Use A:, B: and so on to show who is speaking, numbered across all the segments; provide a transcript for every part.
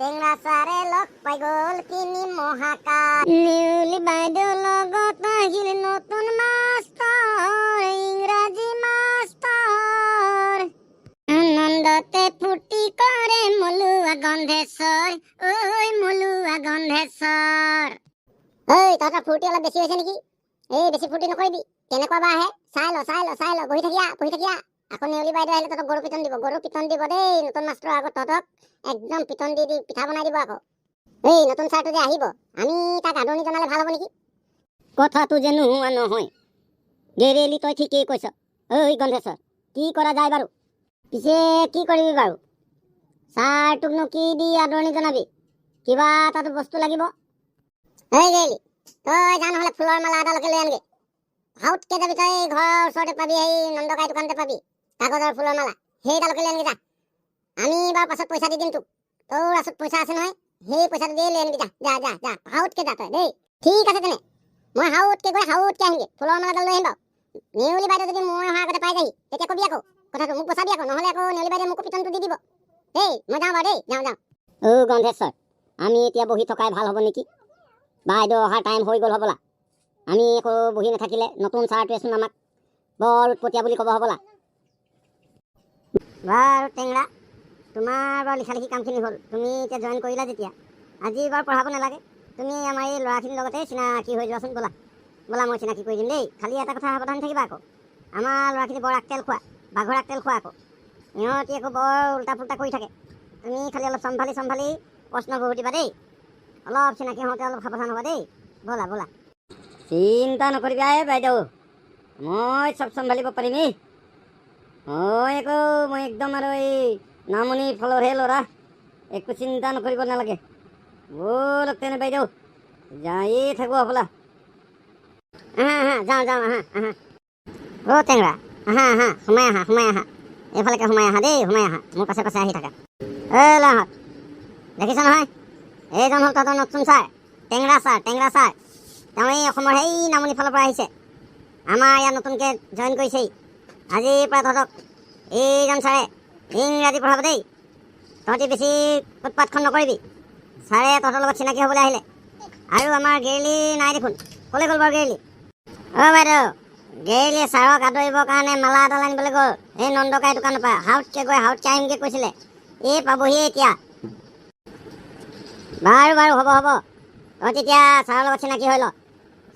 A: টেঙৰা চাৰে লগ পাই গ'ল কিনি মহাকাশ। নেউলি বাইদেউ লগত আহিল নতুন মাষ্টৰ, ইংৰাজী মাষ্টৰ। আনন্দতে ফূৰ্তি কৰে মলুৱা গন্ধেশ্বৰ, ঐ মলুৱা গন্ধেশ্বৰ। ঐ তহঁতৰ ফূৰ্তি অলপ বেছি হৈছে নেকি? এই বেছি ফূৰ্তি নকৰিবি, কেনেকুৱা বা আহে চাই ল বহি থাকিয়া। আকৌ নেউলি বাইদেউ আহিলে তহঁতক গৰু পিটন দিব দেই। নতুন মাষ্টৰৰ আগত তহঁতক একদম পিটন দি পিঠা বনাই দিব। আকৌ এই নতুন ছাৰটো যে আহিব, আমি তাক আদৰণি জনালে ভাল হ'ব নেকি? কথাটো যে নোহোৱা নহয় গেৰেলি, তই ঠিকেই কৈছ। ঐ গন্ধেশ্বৰ, কি কৰা যায় বাৰু? পিছে কি কৰিবি বাৰু? ছাৰটোকনো কি দি আদৰণি জনাবি? কিবা এটাতো বস্তু লাগিব। এই গেৰেলি, তই যা নহ'লে ফুলৰ মালা এডালকে লৈ আনগে। হাউতকে যাবি তই, ঘৰৰ ওচৰতে পাবি, সেই নন্দকাই দোকানতে পাবি কাগজৰ ফুলৰ মালা, সেইডালকে লৈ আনগে যা। আমি বাৰু পাছত পইচা দি দিম তোক, তোৰ ওচৰত পইচা আছে নহয়, সেই পইচাটো দিয়ে লৈ আনিবি যা। হাউতকে যা তই দেই। ঠিক আছে তেনে, মই হাউতকে আহিমগে, ফুলৰ মালাডাল লৈ আহিম বাৰু। নেউলি বাইদেউ যদি মই অহাৰ আগতে পাই যায়হি তেতিয়া কবি আকৌ কথাটো, মোক বচাবি আকৌ, নহ'লে আকৌ নেউলি বাইদেউ মোকো পিটনটো দি দিব দেই। মই যাওঁ বাৰু দেই, যাওঁ। গন্ধেশ্বৰ, আমি এতিয়া বহি থকাই ভাল হ'ব নেকি? বাইদেউ অহাৰ টাইম হৈ গ'ল হ'বলা। আমি আকৌ বহি নাথাকিলে নতুন ছাৰটোৱেচোন আমাক বৰ উৎপতীয়া বুলি ক'ব হ'বলা। বাৰু টেঙৰা, তোমাৰ বাৰু লিখা লিখি কামখিনি হ'ল। তুমি এতিয়া জইন কৰিলা যেতিয়া আজি বাৰু পঢ়াব নালাগে। তুমি আমাৰ এই ল'ৰাখিনিৰ লগতে চিনাকি হৈ যোৱাচোন। ব'লা মই চিনাকি কৰি দিম দেই। খালি এটা কথা সাৱধান থাকিবা আকৌ, আমাৰ ল'ৰাখিনি বৰ আগতেল খোৱা, বাঘৰ আগতেল খোৱা আকৌ। ইহঁতি আকৌ বৰ উল্টা পুল্টা কৰি থাকে। তুমি খালি অলপ চম্ভালি প্ৰশ্নবোৰ সুধিবা দেই। অলপ চিনাকি হওঁতে অলপ সাৱধান হ'বা দেই। ব'লা। চিন্তা নকৰিবা বাইদেউ, মই চব চম্ভালিব পাৰিমেই। মই একদম আৰু এই নামনি ফলৰহে ল'ৰা, একো চিন্তা নকৰিব নালাগে। ব'লক তেনে বাইদেউ, যায়েই থাকোঁ হ'বলা। যাওঁ। অ' টেঙৰা, আহা, সোমাই আহা। এইফালেকে সোমাই আহা দেই, মোৰ পাছে আহি থাকা। ল'ৰাহঁত, দেখিছ নহয়, এইজন হ'ল তহঁতৰ নতুন ছাৰ, টেঙৰা ছাৰ। তেওঁ এই অসমৰ সেই নামনি ফালৰ পৰা আহিছে, আমাৰ ইয়াত নতুনকৈ জইন কৰিছেহি। আজিৰ পৰা তহঁতক এইজন ছাৰে ইংৰাজী পঢ়াব দেই। তহঁতি বেছি উৎপাতখন নকৰিবি। ছাৰে তহঁতৰ লগত চিনাকি হ'বলৈ আহিলে। আৰু আমাৰ গেৰেলি নাই দেখোন, ক'লৈ গ'ল বাৰু গেৰেলি? অ' বাইদেউ, গেৰেলিয়ে ছাৰক আদৰিবৰ কাৰণে মালা এডাল আনিবলৈ গ'ল এই নন্দকাই দোকানৰ পৰা। হাউতকে আহিমগৈ কৈছিলে, এই পাবহি এতিয়া। বাৰু হ'ব। তহঁতি এতিয়া ছাৰৰ লগত চিনাকি হৈ ল।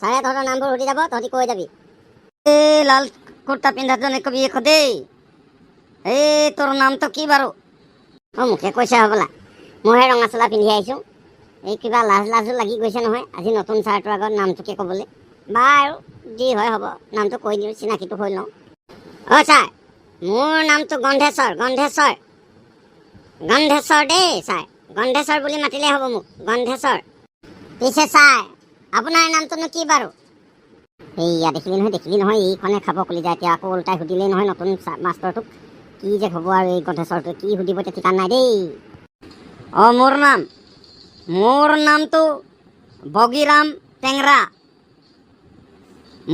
A: ছাৰে তহঁতৰ নামবোৰ সুধি যাব, তহঁতি কৈ যাবি। এই লাল কুৰ্তা পিন্ধাজনে কবি আকৌ দেই, এই তোৰ নামটো কি বাৰু? মোকে কৈছে হ'বলা, মইহে ৰঙা চোলা পিন্ধি আহিছোঁ। এই কিবা লাজো লাগি গৈছে নহয় আজি নতুন ছাৰটোৰ আগত নামটোকে ক'বলৈ। বাৰু যি হয় হ'ব, নামটো কৈ দিওঁ, চিনাকিটো হৈ লওঁ। অ' ছাৰ, মোৰ নামটো গন্ধেশ্বৰ দেই ছাৰ। গন্ধেশ্বৰ বুলি মাতিলে হ'ব মোক, গন্ধেশ্বৰ। পিছে ছাৰ, আপোনাৰ নামটোনো কি বাৰু? এইয়া দেখিলি নহয়, এইখনে খাব খুলি যায়। এতিয়া আকৌ ওলটাই সুধিলেই নহয় নতুন মাষ্টৰটোক, কি যে হ'ব আৰু এই গন্ধেশ্বৰটোৱে কি সুধিব এতিয়া ঠিকান নাই দেই। অঁ, মোৰ নামটো বগীৰাম টেঙৰা।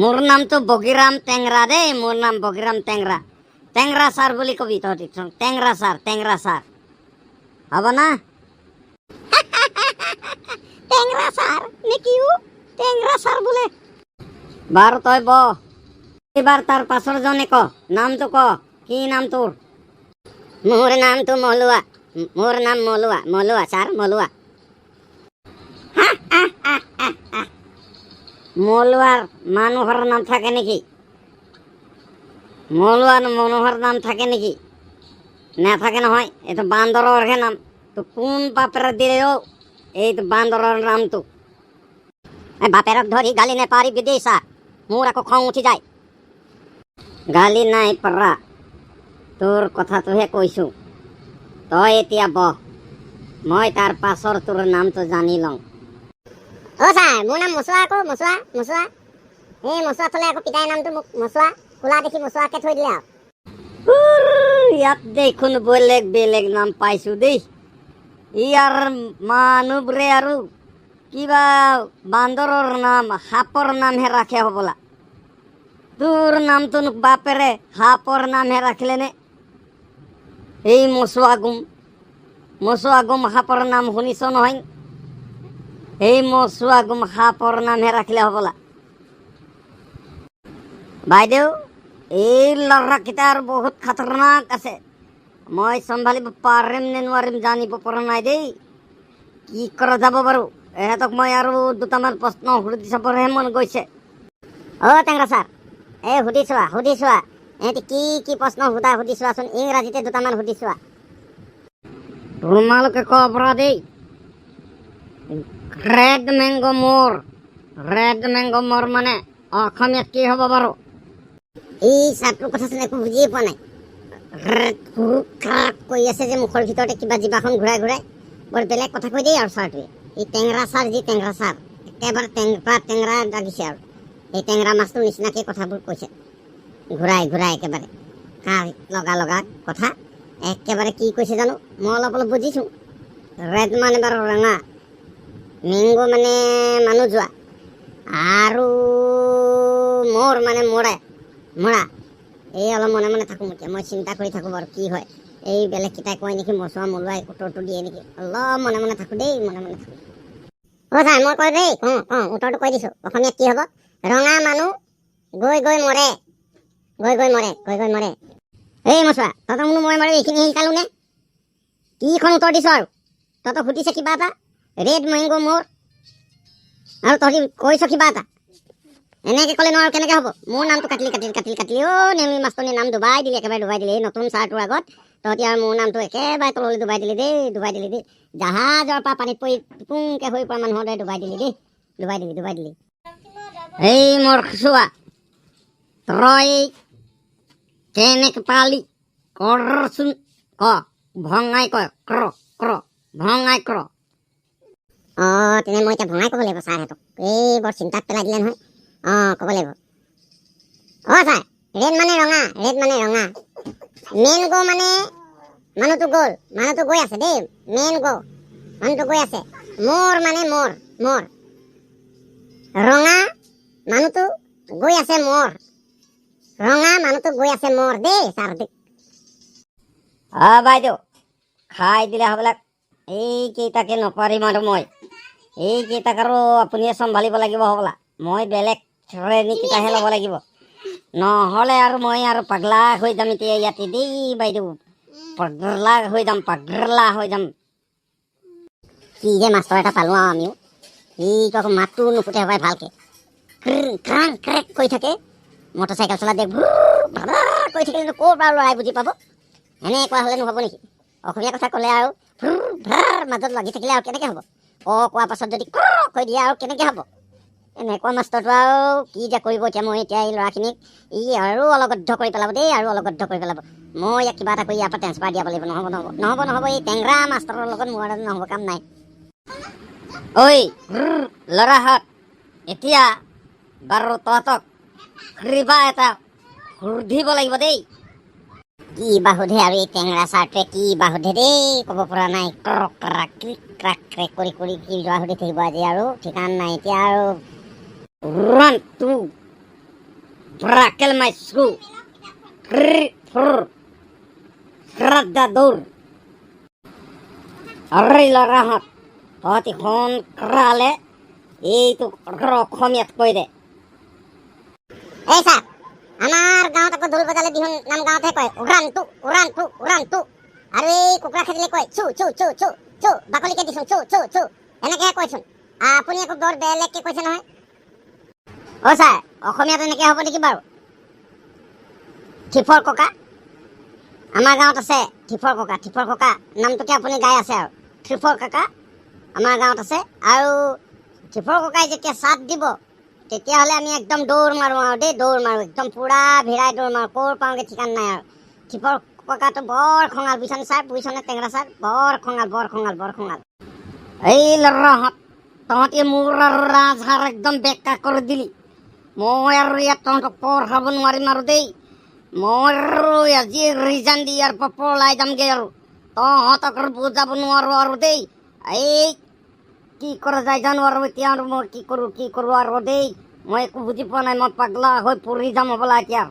A: মোৰ নামটো বগীৰাম টেঙৰা দেই, মোৰ নাম বগীৰাম টেঙৰা। টেঙৰা ছাৰ বুলি কবি তহঁতি, টেঙৰা ছাৰ হ'ব না? টেঙৰা ছাৰ নেকি? টেঙৰা ছাৰ বোলে। বাৰু তই বহ, এইবাৰ তাৰ পাছৰ জনে ক, নামটো ক, কি নাম তোৰ? মোৰ নামটো মলুৱা। মোৰ নাম মলুৱা ছাৰ, মলুৱা। মলুৱাৰ মানুহৰ নাম থাকে নেকি? মলুৱাৰ মানুহৰ নাম থাকে নেকি? নাথাকে নহয়, এইটো বান্দৰৰহে নাম। তো কোন বাপেৰে দিলে এইটো বান্দৰৰ নামটো? বাপেৰক ধৰি গালি নেপাৰিবি দেই ছাৰ, মোৰ আকৌ খং উঠি যায়। গালি নাই পাৰা, তোৰ কথাটোহে কৈছোঁ। তই এতিয়া বহ, মই তাৰ পাছৰ তোৰ নামটো জানি লওঁ। অ' ছাৰ, মোৰ নাম মচুৱা আকৌ, মচুৱা। এই মচুৱা থ'লে আকৌ পিতাই নামটো মোক মচুৱা, কোলা দেখি মচুৱাকে থৈ দিলে আৰু। ইয়াত দেখোন বেলেগ নাম পাইছোঁ দেই। ইয়াৰ মানুহবোৰে আৰু কিবা বান্দৰৰ নাম, সাপৰ নামহে ৰাখে হ'বলা। তোৰ নামটো বাপেৰে সাপৰ নামহে ৰাখিলে নে? এই মচুৱা গুম,
B: মচুৱা গুম সাপৰ নাম শুনিছ নহয়? সেই মচুৱা গুম সাপৰ নামহে ৰাখিলে হ'বলা। বাইদেউ, এই ল'ৰাকেইটা আৰু বহুত খাতৰনাক আছে। মই চম্ভালিব পাৰিম নে নোৱাৰিম জানিব পৰা নাই দেই। কি কৰা যাব বাৰু? এহেঁতক মই আৰু দুটামান প্ৰশ্ন সুধি চাবৰহে মন গৈছে। টেঙৰা ছাৰ, সুধি চোৱা এহেঁতি কি প্ৰশ্ন সুধি চোৱাচোন। ইংৰাজীতে দুটামান সুধি চোৱা। তোমালোকে ক'ব পৰা দেই। ৰেড মেংগ' মোৰ মানে অসমীয়াত কি হ'ব বাৰু? এই ছাৰটোৰ কথাচোন একো বুজিয়ে পোৱা নাই। কৈ আছে যে মুখৰ ভিতৰতে কিবা জিভাখন ঘূৰাই বৰ বেলেগ কথা কৈ দেই আৰু ছাৰটোৱে। এই টেঙৰা ছাৰ একেবাৰে টেঙৰা লাগিছে আৰু এই টেঙৰা মাছটোৰ নিচিনাকে কথাবোৰ কৈছে, ঘূৰাই একেবাৰে কাৰ লগা কথা। একেবাৰে কি কৈছে জানো, মই অলপ বুজিছোঁ। ৰেড মানে বাৰু ৰঙা, মেংগ' মানে মানুহ যোৱা, আৰু মোৰ মানে মৰা। এই অলপ মনে থাকোঁ এতিয়া, মই চিন্তা কৰি থাকোঁ বাৰু কি হয়। এই বেলেগকেইটাই কয় নেকি, মচুৱা মলুৱাই উত্তৰটো দিয়ে নেকি। অলপ মনে থাকোঁ দেই, মনে থাকোঁ। ছাৰ মই কয় দেই, উত্তৰটো কৈ দিছোঁ। অসমীয়াত কি হ'ব? ৰঙা মানুহ গৈ মৰে। এই মচুৱা, তহঁতক মই বাৰু এইখিনি শিকালোঁ নে? কিখন উত্তৰ দিছ আৰু? তহঁতক সুধিছে কিবা এটা, ৰেড মেংগ' মোৰ, আৰু তহঁতি কৈছ কিবা এটা। এনেকে ক'লে নোৱাৰো, কেনেকে হ'ব? মোৰ নামটো কাটিলি নেউলি মাষ্টৰনীৰ নাম ডুবাই দিলি, একেবাৰে ডুবাই দিলি। এই নতুন ছাৰটোৰ আগত তহঁতি আৰু মোৰ নামটো একেবাৰে তললৈ ডুবাই দিলি দেই। জাহাজৰ পৰা পানীত পৰি টুপুংকে হৈ পৰা মানুহৰ দৰে ডুবাই দিলি। এই মোৰ খচুৱা, তই কেনেকে পালি? কৰচোন, ভঙাই কয়, ভঙাই কৰ। তেনে মই এতিয়া ভঙাই ক'ব লাগিব ছাৰহঁতক। এই বৰ চিন্তাত পেলাই দিলে নহয়। ক'ব লাগিব। ছাৰ, ৰেড মানে ৰঙা। মেন গ' মানে মানুহটো গৈ আছে দেই। মেন গ' মানুহটো গৈ আছে। মোৰ মানে মোৰ ৰঙা মানুহটো গৈ আছে মোৰ দেই ছাৰ। বাইদেউ, খাই দিলে হ'বলাক। এইকেইটাকে নপাৰিম আৰু মই। এইকেইটাক আৰু আপুনিয়ে চম্ভালিব লাগিব হ'বলা। মই বেলেগ শ্ৰেণীকেইটাহে ল'ব লাগিব, নহ'লে আৰু মই আৰু পাগলা হৈ যাম এতিয়া ইয়াতে দেই বাইদেউ। পাগলা হৈ যাম। কি যে মাষ্টৰ এটা পালোঁ আৰু আমিও। এইটো আকৌ মাতটো নুফুটে হ'বাই ভালকে। ক্ৰেক কৰি থাকে। মটৰচাইকেল চলা দেখ কৰি থাকিলে ক'ৰ পৰা ল'ৰাই বুজি পাব? এনেকুৱা হ'লে নহ'ব নেকি? অসমীয়া কথা ক'লে আৰু মাজত লাগি থাকিলে আৰু কেনেকে হ'ব? কোৱাৰ পাছত যদি কৈ দিয়ে আৰু কেনেকে হ'ব? এনেকুৱা মাষ্টৰটো আৰু কি যে কৰিব এতিয়া। মই এতিয়া এই ল'ৰাখিনিক আৰু অলগদ্ধ কৰি পেলাব দেই, মই ইয়াক কিবা এটা কৰি ইয়াৰ পৰা ট্ৰেন্সফাৰ দিয়াব লাগিব। নহ'ব। এই টেঙৰা মাষ্টৰৰ লগত মোৰ আৰু নহ'ব, কাম নাই। ঐ ল'ৰাহঁত, এতিয়া বাৰু তহঁতক কিবা এটা সুধিব লাগিব দেই। কি বা সোধে আৰু এই টেঙৰা ছাৰটোৱে, কি বা সোধে দেই, ক'ব পৰা নাই। ক্ৰেক কৰি কি যোৱা সুধি থাকিব আজি আৰু ঠিকান নাই। এতিয়া আৰু run to brakel my screw. Radda dor. Array ল'ৰাহঁত, তহঁতি সোনকালে এইটো অসমীয়াত কৈ দে। এই ছাৰ, আমাৰ গাঁৱত আকৌ ঢোল বজালে বিহু নাম গাঁৱতহে কয় উৰানটো। আৰু এই কুকুৰা খেদিলে কয় চু বাকলিকে দিছো চু এনেকেহে কয়চোন। আপুনি আকৌ বৰ বেলেগকে কৈছে নহয়। ছাৰ, অসমীয়াত এনেকে হ'ব নেকি বাৰু? ঠিফৰ ককা, আমাৰ গাঁৱত আছে ঠিফৰ ককা নামটোকে আপুনি গাই আছে আৰু। ঠিফৰ ককা আমাৰ গাঁৱত আছে, আৰু ঠিফৰ ককাই যেতিয়া চাট দিব তেতিয়াহ'লে আমি একদম দৌৰ মাৰোঁ আৰু দেই, একদম পুৰা ভিৰাই দৌৰ মাৰোঁ। ক'ৰ পাওঁগে ঠিকান নাই আৰু। ঠিফৰ ককাটো বৰ খঙাল, বুজিছনে ছাৰ? বুজিছনে টেঙৰা ছাৰ? বৰ খঙাল। এই ল'ৰাহঁত, তহঁতি মোৰ আৰু ৰাজহাড় একদম বেকা কৰি দিলি। মই আৰু ইয়াত তহঁতক পঢ়াব নোৱাৰিম আৰু দেই। মই আৰু আজি ৰিজাইন দি ইয়াৰ পৰা পলাই যামগৈ আৰু। তহঁতক আৰু বুজাব নোৱাৰোঁ আৰু দেই। এই কি কৰা যায় জানো আৰু এতিয়া, আৰু মই কি কৰোঁ আৰু দেই। মই একো বুজি পোৱা নাই। মই পাগলা হৈ পৰি যাম হ'বলা এতিয়া।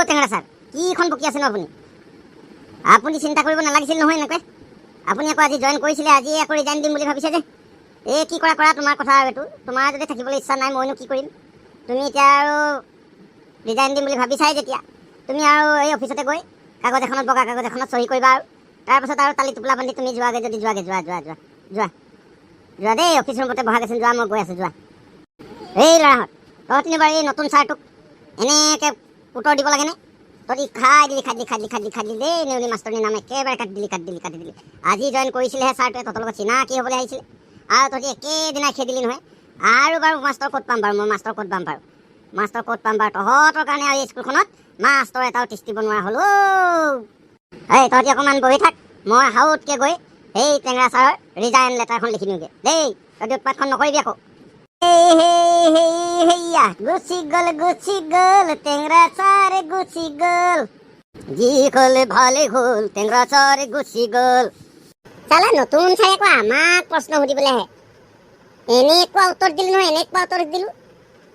B: টেঙৰা ছাৰ, কিখন বকি আছে ন আপুনি? আপুনি চিন্তা কৰিব নালাগিছিল নহয় এনেকৈ।
A: আপুনি আকৌ আজি জইন কৰিছিলে, আজি আকৌ ৰিজাইন দিম বুলি ভাবিছে যে। এই কি কৰা কৰা তোমাৰ কথা আৰু এইটো। তোমাৰ যদি থাকিবলৈ ইচ্ছা নাই মইনো কি কৰিম। তুমি এতিয়া আৰু ৰিজাইন দিম বুলি ভাবিছাই যেতিয়া, তুমি আৰু এই অফিচতে গৈ কাগজ এখনত, বগা কাগজ এখনত চহী কৰিবা আৰু তাৰপাছত আৰু তালি টোপোলা বান্ধি তুমি যোৱাগৈ, যদি যোৱাগৈ যোৱা যোৱা যোৱা যোৱা যোৱা দেই। অফিচ ৰুমতে বহাগৈচোন, যোৱা, মই গৈ আছোঁ যোৱা। এই ল'ৰাহঁত, তহঁতিনো বাৰু এই নতুন ছাৰটোক এনেকৈ উত্তৰ দিব লাগেনে? তহঁতি খাই দিলি দেই। নেউলি মাষ্টৰনীৰ নাম একেবাৰে কাটি দিলি। আজি জইন কৰিছিলেহে ছাৰটোৱে, তহঁতৰ লগত চিনাকি হ'বলৈ আহিছিলে আৰু তহঁতি একেদিনাই খেদিলি নহয়। আৰু বাৰু মাষ্টৰ ক'ত পাম বাৰু মই? মাষ্টৰ ক'ত পাম বাৰু? তহঁতৰ কাৰণে আৰু এই স্কুলখনত মাষ্টৰ এটাও তিষ্ঠিব নোৱাৰা হ'ল অ'। এই তহঁতি অকণমান বহি থাক, মই হাউতকৈ গৈ সেই টেঙৰা ছাৰৰ ৰিজাইন লেটাৰখন লিখি দিওঁগৈ দেই। তহঁতি উৎপাতখন নকৰিবি আকৌ। হেইয়া গুচি গ'ল টেঙৰা ছাৰে গুচি গ'ল। যি হ'ল ভালে হ'ল, টেঙৰা ছাৰে গুচি গ'ল। চালা নতুন ছাৰে আকৌ আমাক প্ৰশ্ন সুধিবলৈ আহে। এনেকুৱা উত্তৰ দিলোঁ নহয়,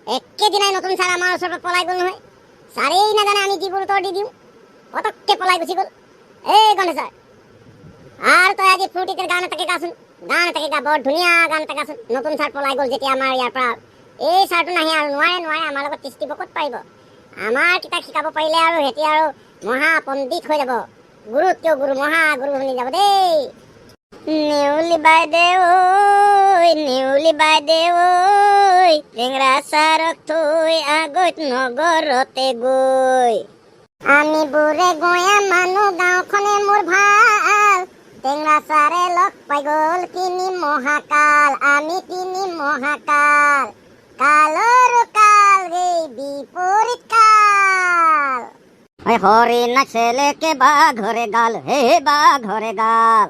A: একেদিনাই নতুন ছাৰ আমাৰ ওচৰৰ পৰা পলাই গ'ল নহয়। ছাৰেই নাজানে আমি যিবোৰ উত্তৰ দি দিওঁ, পটককৈ পলাই গুচি গ'ল। এই গণেশ ছাৰ, আৰু তই আজি ফূৰ্তিতে গান এটাকে গাচোন, বৰ ধুনীয়া গান এটা গাচোন। নতুন ছাৰ পলাই গ'ল যেতিয়া আমাৰ ইয়াৰ পৰা, এই ছাৰটো নাহে আৰু নোৱাৰে আমাৰ লগত তিষ্ঠিব ক'ত পাৰিব। আমাৰ কিতাপ শিকাব পাৰিলে আৰু সিহঁতি আৰু মহা পণ্ডিত হৈ যাব, গুৰুতকৈও গুৰু, মহাগুৰু শুনি যাব দেই। নেউলি বাইদেউ ঐ, টেঙৰা ছাৰক থৈ আগত নগৰতে গৈ। আমি বুঢ়ে গঞা মানুহ, গাঁওখনে মোৰ ভাল। টেঙৰা ছাৰে লগ পাই গ'ল তিনি মহাকাল, আমি তিনি মহাকাল। কালৰ কাল এই বিপৰীত কাল। হৰিণা চেলেকে বাঘৰে গাল, হে বাঘৰে গাল।